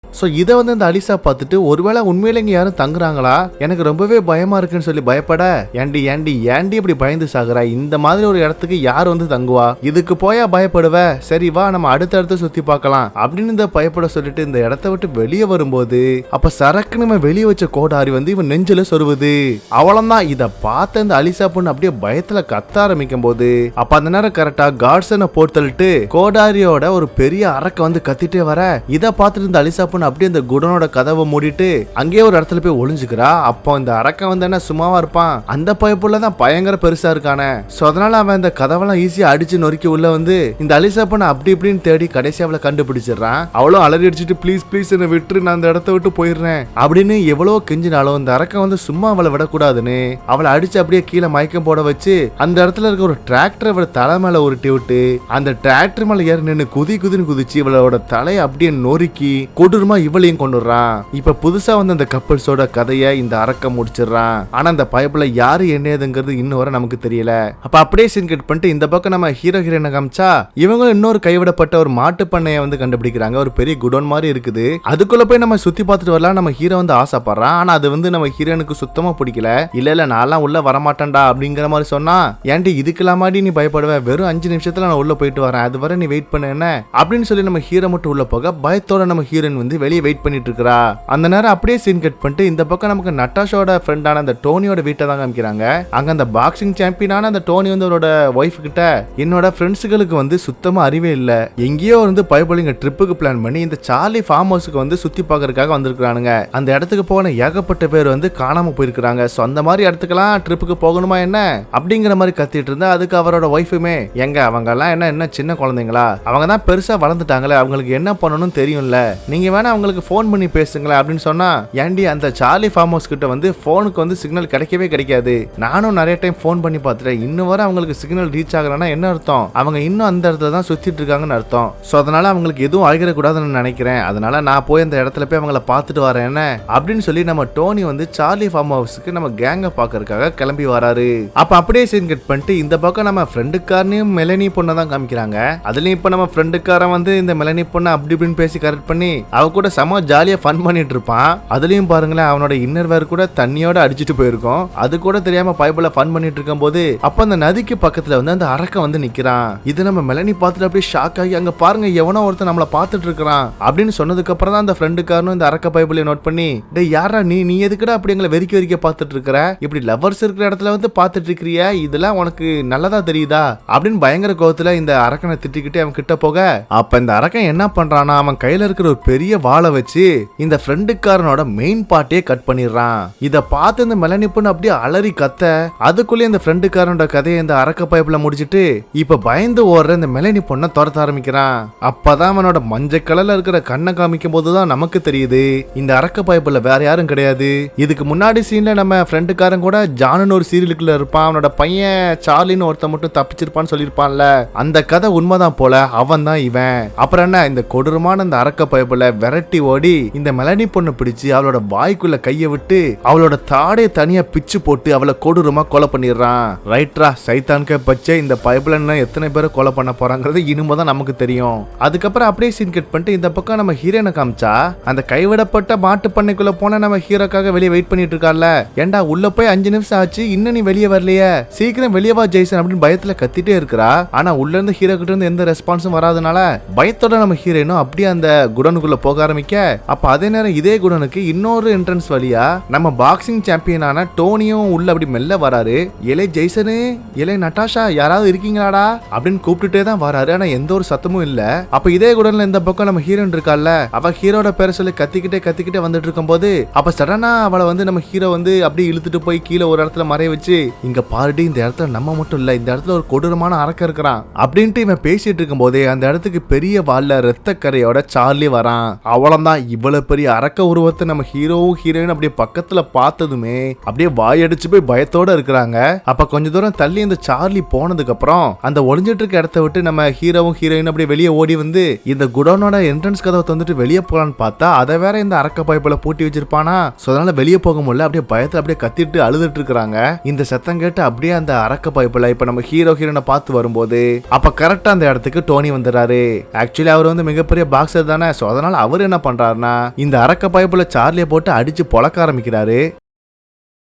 Speaker 1: ஸோ இதை வந்து இந்த அலிசா பார்த்துட்டு ஒருவேளை உண்மையில இங்கே யாரும் தங்குறாங்களா, எனக்கு ரொம்பவே பயமா இருக்குன்னு சொல்லி பயப்பட ஏண்டி ஏண்டி ஏண்டி இப்படி பயந்து சாகுறா, இந்த மாதிரி ஒரு இடத்துக்கு யார் வந்து தங்குவா, இதுக்கு போயா பயப்படுவ, சரி வா நம்ம அடுத்தடுத்து சுத்தி பார்க்கலாம் அப்படின்னு இந்த பயப்பட சொல்லிட்டு இந்த இடத்த விட்டு வெளியே வரும்போது அப்ப சரக்கு நம்ம வெளியே வச்ச கோடாரி வந்து இவன் நெஞ்சில சொருவுது. அவ்வளவுதான். இதை பார்த்த இந்த அலிசா பொண்ணு அப்படியே பயத்துல கத்த ஆரம்பிக்கும் போது அப்ப அந்த நேரம் கரெக்டா காட்ஸனை போட்டு கோடாரியோட ஒரு பெரிய அரக்க வந்து கத்திட்டே வர இதை பார்த்துட்டு இந்த அலிசா பொண்ணு அப்படியே இந்த குடனோட கதவை மூடிட்டு அங்கேயே ஒரு இடத்துல போய் ஒளிஞ்சுக்கிறா. அப்போ இந்த அரக்கன் வந்து என்ன சும்மாவா இருப்பான், அந்த பைப்புல தான் பயங்கர பெருசா இருக்கானே. சோ அதனால அவன் இந்த கதவெல்லாம் ஈஸியா அடிச்சு நொறுக்கி உள்ள வந்து இந்த அலிசா பொண்ணு அப்படி இப்படின்னு தேடி கடைசி அவளை கண்டுபிடிச்சிடறான். அவளும் அலறி அடிச்சுட்டு ப்ளீஸ் ப்ளீஸ் என்ன விட்டுரு, நான் அந்த இடத்த விட்டு போயிடுறேன் அப்படின்னு எவ்வளவு கெஞ்சினாலும் இந்த அரக்கன் வந்து சும்மா அவளை விடக்கூடாதுன்னு அவளை அடிச்சு அப்படியே கீழே மயக்கம் போட வச்சு அந்த இடத்துல இருக்க ஒரு டிராக்டர் அவளை தலை மேல உருட்டி விட்டு அந்த டிராக்டர் மேல ஏறி நின்று குதின்னு குதிச்சு இவளோட தலையை அப்படியே நொறுக்கி கொடூரமா இவளையும் கொண்டுறான். இப்ப புதுசா வந்து அந்த கப்பல்ஸோட கதையை இந்த அரக்கம் முடிச்சிடறான். ஆனா அந்த பைப்ல யாரு என்னதுங்கிறது இன்னும் வரை நமக்கு தெரியல. அப்ப அப்படியே சீன் கட் பண்ணிட்டு இந்த பக்கம் நம்ம ஹீரோ ஹீரோயினை காமிச்சா இவங்க இன்னொரு கைவிடப்பட்ட ஒரு மாட்டு பண்ணையை வந்து கண்டுபிடிக்கிறாங்க. ஒரு பெரிய குடோன் மாதிரி இருக்குது. அதுக்குள்ள போய் நம்ம சுத்தி பார்த்துட்டு வரலாம் நம்ம ஹீரோ வந்து ஆசைப்படுறான். ஆனா அது வந்து நம்ம ஹீரோனுக்கு சுத்தமா பிடிக்கல. இல்ல நான்லாம் உள்ள வரமாட்டேன்டா அப்படிங்கிற மாதிரி சொன்னா ஏன்டி இதுக்கெல்லாமாடி நீ பயப்படுவ, வெறும் 5 நிமிஷத்துல நான் உள்ள போயிட்டு வரேன், அது வரை நீ வெயிட் பண்ண என்ன அப்படின்னு சொல்லி நம்ம ஹீரோ மட்டும் உள்ள போக பயத்தோட நம்ம ஹீரோயின் வந்து வெளியே வெயிட் பண்ணிட்டு இருக்கா. அந்த நேரம் அப்படியே சீன் கட் பண்ணிட்டு இந்த பக்கம் நமக்கு நட்டாஷோட ஃப்ரெண்டான அந்த டோனியோட வீட்டை தான் காமிக்கிறாங்க. அங்க அந்த பாக்ஸிங் சாம்பியனான அந்த டோனி வந்து அவரோட ஒய்ஃப் கிட்ட என்னோட ஃப்ரெண்ட்ஸுகளுக்கு வந்து சுத்தமா அறிவே இல்ல, எங்கேயோ வந்து பைபிளிங்க ட்ரிப்புக்கு பிளான் பண்ணி இந்த சார்லி ஃபார்ம் ஹவுஸுக்கு வந்து சுத்தி பார்க்கறதுக்காக வந்திருக்கானுங்க. அந்த இடத்துக்கு போன ஏகப்பட்ட பேர் வந்து காணாம போயிருக்காங்க. சோ அந்த மாதிரி இடத்துக்கெல்லாம் ட்ரிப்புக்கு போகணுமா என்ன அப்படிங்கிற மாதிரி கத்திட்டு இருந்தா அதுக்கு அவரோட ஒய்ஃபுமே எங்க அவங்க எல்லாம் என்ன சின்ன குழந்தைங்களா, அவங்க தான் பெருசா வளர்ந்துட்டாங்களே, அவங்களுக்கு என்ன பண்ணணும்னு தெரியும்ல, நீங்க வேணா அவங்களுக்கு போன் பண்ணி பேசுங்களேன் அப்படின்னு சொன்னா ஏண்டி அந்த சார்லி ஃபார்ம் ஹவுஸ் கிட்ட வந்து போனுக்கு வந்து சிக்னல் கிடைக்கவே கிடைக்காது, நானும் நிறைய டைம் போன் பண்ணி பார்த்துட்டேன், இன்னும் வரை அவங்களுக்கு சிக்னல் ரீச் ஆகலன்னா என்ன அர்த்தம், அவங்க இன்னும் அந்த இடத்துல தான் சுத்திட்டு இருக்காங்கன்னு அர்த்தம். சோ அதனால அவங்களுக்கு எதுவும் ஆகிடக்கூடாதுன்னு நினைக்கிறேன், அதனால நான் போய் அந்த இடத்துல போய் அவங்கள பார்த்துட்டு வரேன் என்ன அப்படின்னு சொல்லி நம்ம டோனி வந்து சார்லி ஃபார்ம் ஹவுஸ்க்கு நம்ம கேங்க பாக்குறதுக்காக கிளம்பி வராரு. அப்ப அப்படியே சீன் கட் பண்ணிட்டு இந்த பக்கம் நம்ம ஃப்ரெண்டுக்காரனையும் மெலனி பொண்ணை தான் காமிக்கிறாங்க. அதுலயும் இப்ப நம்ம ஃப்ரெண்டுக்காரன் வந்து இந்த மெலனி பொண்ணை அப்படி இப்படின்னு பேசி கரெக்ட் பண்ணி அவ கூட செம ஜாலியா ஃபன் பண்ணிட்டு இருப்பான். அதுலயும் பாருங்களேன் அவனோட இன்னர் வேர் கூட தண்ணியோட அடிச்சுட்டு போயிருக்கும். அது கூட தெரியாம பைபிள ஃபன் பண்ணிட்டு இருக்கும் போது அப்ப அந்த நதிக்கு பக்கத்துல வந்து அந்த அரக்கன் வந்து நிக்கிறான். இது நம்ம மெலனி பார்த்துட்டு அப்படியே ஷாக் ஆகி அங்க பாருங்க எவனோ ஒருத்தன் நம்மள பார்த்துட்டு இருக்கான் அப்படின்னு சொன்னதுக்கு அப்புறம் தான் அந்த ஃப்ரெண்டுக்காரனும் இந்த அரக்க பைபிளை நோட் பண்ணி டேய் யாரா நீ எதுக்குடா அப்படி எங்களை வெறிக்க பார்த்துட்டு இருக்கிற, இப்படி லவ்வர்ஸ் இருக்கிற இடத்துல வந்து பார்த்துட்டு இருக்கிறிய, இதெல்லாம் உனக்கு நல்லதா தெரியுதா அப்படின்னு பயங்கர கோவத்துல இந்த அரக்கனை திட்டிக்கிட்டு அவன் கிட்ட போக அப்ப இந்த அரக்கன் என்ன பண்றானா அவன் கையில இருக்கிற ஒரு பெரிய வாளை வச்சு இந்த ஃப்ரெண்டுக்காரனோட மெயின் பார்ட்டே கட் பண்ணிடுறான். இத பார்த்து இந்த மெலனி பொண்ணு அப்படியே அலறி கத்த அதுக்குள்ளே இந்த ஃப்ரெண்டுக்காரனோட கதையை இந்த அரக்க பைப்புல முடிச்சிட்டு இப்ப பயந்து ஓடுற இந்த மெலனி பொண்ணை துரத்த ஆரம்பிக்கிறான். அப்பதான் அவனோட மஞ்சள் கலர்ல இருக்கிற கண்ணை காமிக்கும் போதுதான் நமக்கு தெரியுது இந்த அரக்க பைப்புல வேற யாரும் கிடையாது. இதுக்கு முன்னாடி சீன்ல நம்ம ஃப்ரெண்டுக்காரன் கூட ஜானுன்னு ஒரு சீரியலுக்குள்ள இருப்பான், அவனோட பையன் சார்லின்னு ஒருத்த மட்டும் தப்பிச்சிருப்பான்னு சொல்லியிருப்பான்ல, அந்த கதை உண்மைதான் போல, அவன் தான் இவன். அப்புறம் என்ன இந்த கொடூரமான இந்த அரக்க பைப்புல விரட்டி ஓடி இந்த மெலனி பொண்ணு பிடிச்சு அவளோட வாய்க்குள்ள கைய விட்டு அவளோட தாடைய தனியா பிச்சு போட்டு அவளை கொடூரமா கொலை பண்ணிடுறான். ரைட்ரா சைத்தான்க பச்சை இந்த பைப்புல எத்தனை பேரை கொலை பண்ண போறாங்கிறது இனிமேதான் நமக்கு தெரியும். அதுக்கப்புறம் அப்படியே சீன் கட் பண்ணிட்டு இந்த பக்கம் நம்ம ஹீரோனை காமிச்சா அந்த கைவிடப்பட்ட மாட்டு பண்ணைக்குள்ள போன நம்ம ஹீரோக்காக வெளியே வெயிட் பண்ணிட்டு இருக்கால, ஏண்டா உள்ள போய் 5 நிமிஷம் ஆச்சு இன்னும் நீ வெளியே வரலையே, சீக்கிரம் வெளியே வா ஜெய்சன் அப்படின்னு பயத்துல கத்திட்டே இருக்கிறா. ஆனா உள்ள இருந்து ஹீரோ கிட்ட இருந்து எந்த ரெஸ்பான்ஸும் வராதனால பயத்தோட நம்ம ஹீரோனும் அப்படியே அந்த குடனுக்குள்ள போக ஆரம்பிக்க, அப்ப அதே நேரம் இதே குடனுக்கு இன்னொரு என்ட்ரன்ஸ் வழியா நம்ம பாக்ஸிங் சாம்பியனான டோனியும் உள்ள அப்படி மெல்ல வராரு. இலை ஜெய்சனு, இலை நட்டாஷா, யாராவது இருக்கீங்களாடா அப்படின்னு கூப்பிட்டுட்டே தான் வராரு. ஆனா எந்த ஒரு சத்தமும் இல்ல. அப்ப இதே குடன்ல இந்த பக்கம் நம்ம ஹீரோயின் இருக்கால, அவ ஹீரோட பேரை சொல்லி கத்திக்கிட்டே வந்துட்டு இருக்கும் போது, அப்ப சடனா அவளை வந்து நம்ம ஹீரோ வந்து அப்படியே இழுத்துட்டு போய் கீழே ஒரு இடத்துல மறைய வச்சு, இங்க பாருடி, இந்த இடத்துல நம்ம மட்டும் இல்ல, இந்த இடத்துல ஒரு கொடூரமான அரக்கன் இருக்கிறான் அப்படின்ட்டு இவன் பேசிட்டு இருக்கும் போதே அந்த இடத்துக்கு பெரிய வால்ல ரத்த கரையோட சார்லி வரான். அவ்வளவுதான், இவ்வளவு பெரிய அரக்க உருவத்தை நம்ம ஹீரோவும் ஹீரோயின் அப்படியே பக்கத்துல பார்த்ததுமே அப்படியே வாயடிச்சு போய் பயத்தோட இருக்கிறாங்க. அப்ப கொஞ்ச தூரம் தள்ளி இந்த சார்லி போனதுக்கு அப்புறம் அந்த ஒளிஞ்சிட்டு இருக்க இடத்த விட்டு நம்ம ஹீரோவும் ஹீரோயின் அப்படியே வெளியே ஓடி வந்து இந்த குடோனோட என்ட்ரன்ஸ் கதவை வந்துட்டு வெளியே போலான்னு பார்த்தா அதை வேற இந்த அரக்க பைப்புல பூட்டி வச்சிருப்பானா. சோ அதனால வெளியே போக முடியல. அப்படியே பயத்துல அப்படியே கத்திட்டு அழுதுட்டு இருக்காங்க. இந்த சத்தம் கேட்டு அப்படியே அந்த அரக்க பைப்புல இப்ப நம்ம ஹீரோ ஹீரோனை பார்த்து வரும்போது அப்ப கரெக்டா அந்த இடத்துக்கு டோனி வந்துறாரு. ஆக்சுவலி அவர் வந்து மிகப்பெரிய பாக்ஸர் தானே. சோ அதனால அவர் என்ன பண்றாருன்னா இந்த அரக்க பைப்புல சார்லியை போட்டு அடிச்சு பொளக்க ஆரம்பிக்கிறாரு.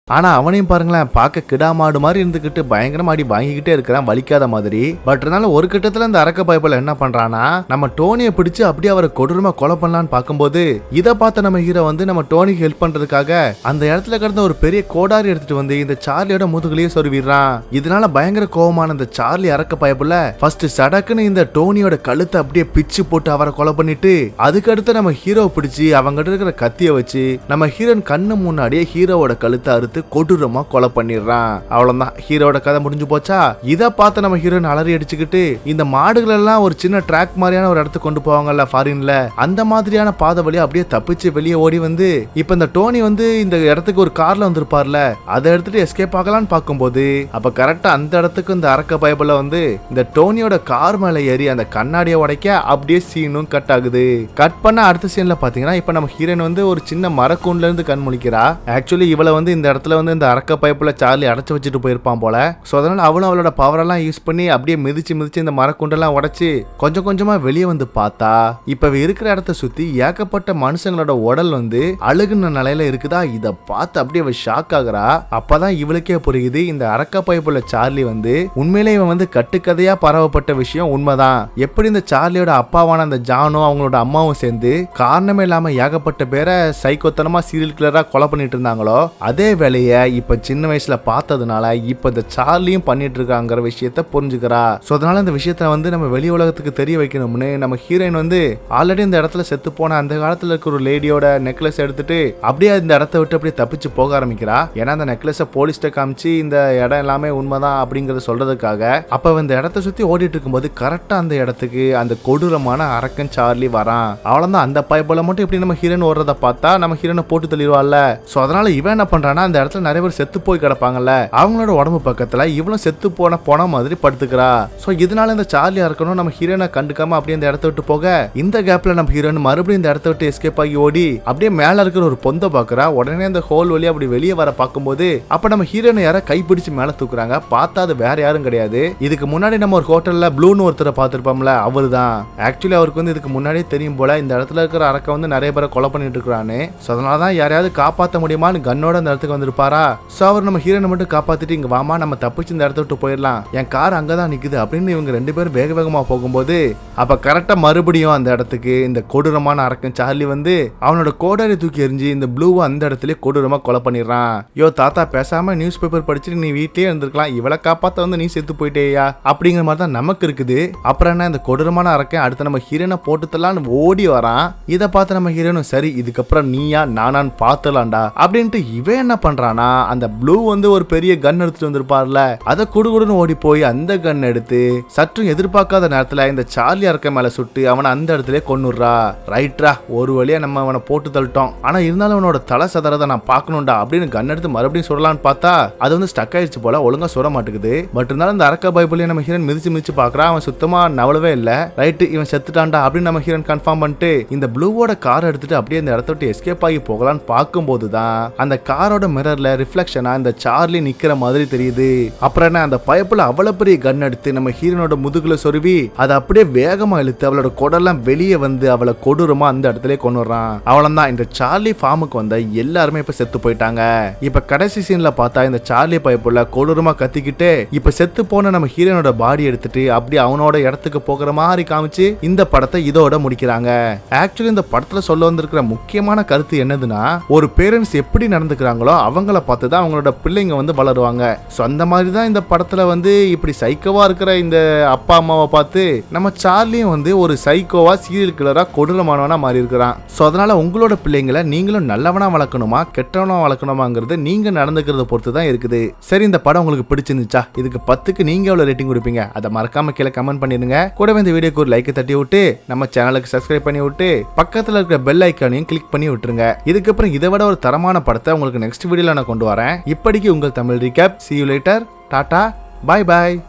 Speaker 1: ஆனா அவனையும் பாருங்களேன், பார்க்க கிடாமாடு மாதிரி இருந்துகிட்டு பயங்கரமா அடி வாங்கிக்கிட்டே இருக்கிறான், வலிக்காத மாதிரி. பட் இருந்தாலும் ஒரு கட்டத்துல இந்த அரக்க பைப்புல என்ன பண்றானா நம்ம டோனியை பிடிச்சு அப்படியே அவரை கொடூரமா கொலை பண்ணலான்னு பார்க்கும்போது இதை பார்த்த நம்ம ஹீரோ வந்து நம்ம டோனிக்கு ஹெல்ப் பண்றதுக்காக அந்த இடத்துல கிடந்த ஒரு பெரிய கோடாரி எடுத்துட்டு வந்து இந்த சார்லியோட முதுகுலயே சொருவிடுறான். இதனால பயங்கர கோபமான இந்த சார்லி அரக்க பைப்புல ஃபர்ஸ்ட் சடக்குன்னு இந்த டோனியோட கழுத்தை அப்படியே பிச்சு போட்டு அவரை கொலை பண்ணிட்டு அதுக்கடுத்து நம்ம ஹீரோ பிடிச்சி அவங்க இருக்கிற கத்திய வச்சு நம்ம ஹீரோன் கண்ணு முன்னாடியே ஹீரோவோட கழுத்தை அறுத்து கொடூரமா கொலை பண்ணிடுறான். அவ்வளவுதான், ஹீரோட கதை முடிஞ்சு போச்சா. இதை பார்த்து நம்ம ஹீரோயின் அலறி அடிச்சுக்கிட்டு இந்த மாடுகள் எல்லாம் ஒரு சின்ன ட்ராக் மாதிரியான ஒரு இடத்துக்கு கொண்டு போவாங்கல்ல ஃபாரின்ல, அந்த மாதிரியான பாதை வழியா அப்படியே தப்பிச்சு வெளியே ஓடி வந்து இப்ப இந்த டோனி வந்து இந்த இடத்துக்கு ஒரு கார்ல வந்திருப்பார்ல, அதை எடுத்துட்டு எஸ்கேப் ஆகலான்னு பார்க்கும்போது அப்ப கரெக்டா அந்த இடத்துக்கு இந்த அரக்க பைபிள் வந்து இந்த டோனியோட கார் மேல ஏறி அந்த கண்ணாடியை உடைக்க அப்படியே சீனும் கட் ஆகுது. கட் பண்ண அடுத்த சீன்ல பாத்தீங்கன்னா இப்ப நம்ம ஹீரோயின் வந்து ஒரு சின்ன மரக்கூண்ல இருந்து கண் முழிக்கிறா. ஆக்சுவலி இவளை வந்து இந்த இடத்துல வந்து இந்த அரக்க பைப்புல சார்லி அடைச்சு வச்சுட்டு போயிருப்பான் போல. சோ அதனால அவளும் அவளோட பவர் எல்லாம் யூஸ் பண்ணி அப்படியே மிதிச்சு இந்த மரக்குண்டெல்லாம் உடைச்சு கொஞ்சம் கொஞ்சமா வெளியே வந்து பார்த்தா இப்ப இருக்கிற இடத்த சுத்தி ஏகப்பட்ட மனுஷங்களோட உடல் வந்து அழுகுன நிலையில இருக்குதா. இத பார்த்து அப்படியே அவ ஷாக் ஆகுறா. அப்பதான் இவளுக்கே புரியுது இந்த அரக்க பைப்புல சார்லி வந்து உண்மையிலே இவன் வந்து கட்டுக்கதையா பரவப்பட்ட விஷயம் உண்மைதான். எப்படி இந்த சார்லியோட அப்பாவான அந்த ஜானும் அவங்களோட அம்மாவும் சேர்ந்து காரணமே இல்லாம ஏகப்பட்ட பேரை சைக்கோத்தனமா சீரியல் கில்லரா கொலை பண்ணிட்டு இருந்தாங்களோ, அதே வேலையை இப்ப சின்ன வயசுல பார்த்ததுனால இப்ப இந்த சார்லியும் பண்ணிட்டு இருக்காங்கிற விஷயத்த புரிஞ்சுக்கிறா. சோ அதனால இந்த விஷயத்த வந்து நம்ம வெளி உலகத்துக்கு தெரிய வைக்கணும்னு நம்ம ஹீரோயின் வந்து ஆல்ரெடி இந்த இடத்துல செத்து போன அந்த காலத்துல இருக்கிற ஒரு லேடியோட நெக்லஸ் எடுத்துட்டு அப்படியே இந்த இடத்த விட்டு அப்படியே தப்பிச்சு போக ஆரம்பிக்கிறா. ஏன்னா அந்த நெக்லஸை போலீஸ்ட காமிச்சு இந்த இடம் எல்லாமே உண்மைதான் அப்படிங்கறத சொல்றதுக்காக அப்ப இந்த இடத்த சுத்தி ஓடிட்டு இருக்கும்போது கரெக்டா அந்த இடத்துக்கு அந்த கொடூரமான அரக்கன் சார்லி வரான். அவ்வளவுதான், அந்த பைப்புல மட்டும் இப்படி நம்ம ஹீரோயின் ஓடுறத பார்த்தா நம்ம ஹீரோனை போட்டு தள்ளிடுவாள்ல. சோ அதனால இவன் என்ன பண்றான்னா அந்த இடத்துல நிறைய பேர் செத்து போய் கிடப்பாங்கல்ல, அவங்களோட உடம்பு பக்கத்துல இவளும் செத்து போன மாதிரி படுத்துக்கிறா. சோ இதனால இந்த சார்லியா இருக்கணும் நம்ம ஹீரோனை கண்டுக்காம அப்படியே இந்த இடத்த விட்டு போக இந்த கேப்ல நம்ம ஹீரோயின் மறுபடியும் இந்த இடத்த விட்டு எஸ்கேப் ஆகி ஓடி அப்படியே மேல இருக்கிற ஒரு பொந்த பாக்குறா. உடனே அந்த ஹோல் வழியா அப்படி வெளியே வர பார்க்கும்போது அப்ப நம்ம ஹீரோனை யார கைப்பிடிச்சு மேல தூக்குறாங்க. பார்த்தா அது வேற யாரும் கிடையாது, இதுக்கு முன்னாடி நம்ம ஒரு ஹோட்டல்ல ப்ளூன்னு ஒருத்தரை பார்த்திருப்போம்ல, அவரு தான். ஆக்சுவலி அவருக்கு வந்து இதுக்கு முன்னாடியே தெரியும் போல இந்த இடத்துல இருக்கிற அரக்க வந்து நிறைய பேரை கொலை பண்ணிட்டு இருக்கான்னு. சோ அதனாலதான் யாரையாவது காப்பாற்ற முடியுமான்னு கன்னோட அந்த இடத்துக்கு வந்திருப்பாரா. சோ அவர் நம்ம ஹீரோனை மட்டும் காப்பாத்திட்டு இங்க வாமா நம்ம தப்பிச்சு இந்த இடத்த விட்டு போயிடலாம், என் கார் அங்கதான் நிக்குது அப்படின்னு இவங்க ரெண்டு பேரும் வேக வேகமா போகும்போது அப்ப கரெக்டா மறுபடியும் அந்த இடத்துக்கு இந்த கொடூரமான அரக்கன் சார்லி வந்து அவனோட கோடாரி தூக்கி எறிஞ்சு இந்த ப்ளூவை அந்த இடத்துல கொடூரமா கொலை பண்ணிடுறான். யோ தாத்தா, பேசாம நியூஸ் பேப்பர் படிச்சுட்டு நீ வீட்லயே இருந்திருக்கலாம், இவளை காப்பாத்த வந்து நீ செத்து போயிட்டேயா அப்படிங்கிற மாதிரி தான் நமக்கு இருக்குது. அப்புறம் என்ன, இந்த கொடூரமான அரக்கன் அடுத்த நம்ம ஹீரோனை போட்டுத்தலான்னு ஓடி வரான். இதை பார்த்து நம்ம ஹீரோனும் சரி இதுக்கப்புறம் நீயா நானான்னு பாத்துலாம்டா அப்படின்ட்டு இவன் என்ன பண்றானா அந்த ப்ளூ வந்து ஒரு பெரிய கன் எடுத்துட்டு வந்திருப்பார்ல, அதை குடுகுடுன்னு ஓடி போய் அந்த கன் எடுத்து சற்றும் எதிர்பார்க்காத நேரத்துல இந்த சார்லி அரக்க மேல சுட்டு அவனை அந்த இடத்துல கொன்னுடுறா. ரைட்ரா, ஒரு வழியா நம்ம அவனை போட்டு தள்ளிட்டோம், ஆனா இருந்தாலும் அவனோட தலை சதறதை நான் பார்க்கணும்டா அப்படின்னு கன் எடுத்து மறுபடியும் சுடலான்னு பார்த்தா அது வந்து ஸ்டக் ஆயிடுச்சு போல, ஒழுங்கா சுட மாட்டேங்குது. பட் இருந்தாலும் இந்த அரக்க பைபிளையும் நம்ம ஹீரோன் மிதிச்சு பார்க்கறான், அவன் சுத்தமா நவளவே இல்ல. ரைட்டு, இவன் செத்துட்டான்டா அப்படின்னு நம்ம ஹீரோன் கன்ஃபார்ம் பண்ணிட்டு இந்த ப்ளூவோட கார் எடுத்துட்டு அப்படியே இந்த இடத்த விட்டு எஸ்கேப் ஆகி போகலான்னு பார்க்கும்போது தான் அந்த காரோட மிரர் மிரர்ல ரிஃப்ளெக்ஷனா இந்த சார்லி நிக்கிற மாதிரி தெரியுது. அப்புறம் என்ன அந்த பயப்புல அவ்வளவு பெரிய கன் எடுத்து நம்ம ஹீரோனோட முதுகுல சொருவி அதை அப்படியே வேகமா இழுத்து அவளோட குடெல்லாம் வெளியே வந்து அவளை கொடூரமா அந்த இடத்துல கொண்டுறான். அவ்வளவுதான், இந்த சார்லி ஃபார்முக்கு வந்த எல்லாருமே இப்ப செத்து போயிட்டாங்க. இப்ப கடைசி சீன்ல பார்த்தா இந்த சார்லி பயப்புல கொடூரமா கத்திக்கிட்டு இப்ப செத்து போன நம்ம ஹீரோனோட பாடி எடுத்துட்டு அப்படி அவனோட இடத்துக்கு போகிற மாதிரி காமிச்சு இந்த படத்தை இதோட முடிக்கிறாங்க. ஆக்சுவலி இந்த படத்துல சொல்ல வந்திருக்கிற முக்கியமான கருத்து என்னதுன்னா, ஒரு பேரண்ட்ஸ் எப்படி நடந்துக்கிறாங்களோ அவங்கள பார்த்து தான் அவங்களோட பிள்ளைங்க வந்து வளருவாங்க. ஸோ அந்த மாதிரி தான் இந்த படத்துல வந்து இப்படி சைக்கோவா இருக்கிற இந்த அப்பா அம்மாவை பார்த்து நம்ம சார்லியும் வந்து ஒரு சைக்கோவா சீரியல் கில்லரா கொடூரமானவனா மாறி இருக்கிறான். ஸோ அதனால உங்களோட பிள்ளைங்களை நீங்களும் நல்லவனா வளர்க்கணுமா கெட்டவனா வளர்க்கணுமாங்கிறது நீங்க நடந்துக்கிறத பொறுத்து தான் இருக்குது. சரி, இந்த படம் உங்களுக்கு பிடிச்சிருந்துச்சா? இதுக்கு 10க்கு நீங்க எவ்வளவு ரேட்டிங் கொடுப்பீங்க? அதை மறக்காம கீழே கமெண்ட் பண்ணிடுங்க. கூடவே இந்த வீடியோக்கு ஒரு லைக் தட்டி விட்டு நம்ம சேனலுக்கு சப்ஸ்கிரைப் பண்ணி விட்டு பக்கத்துல இருக்கிற பெல் ஐக்கானையும் கிளிக் பண்ணி விட்டுருங்க. இதுக்கப்புறம் இதை விட ஒரு தரமான படத்தை உங்களுக்கு நெக்ஸ்ட் வீடியோல நான் கொண்டு வரேன். இப்படிக்கு உங்கள் Tamil recap. See you later. Tata, bye bye.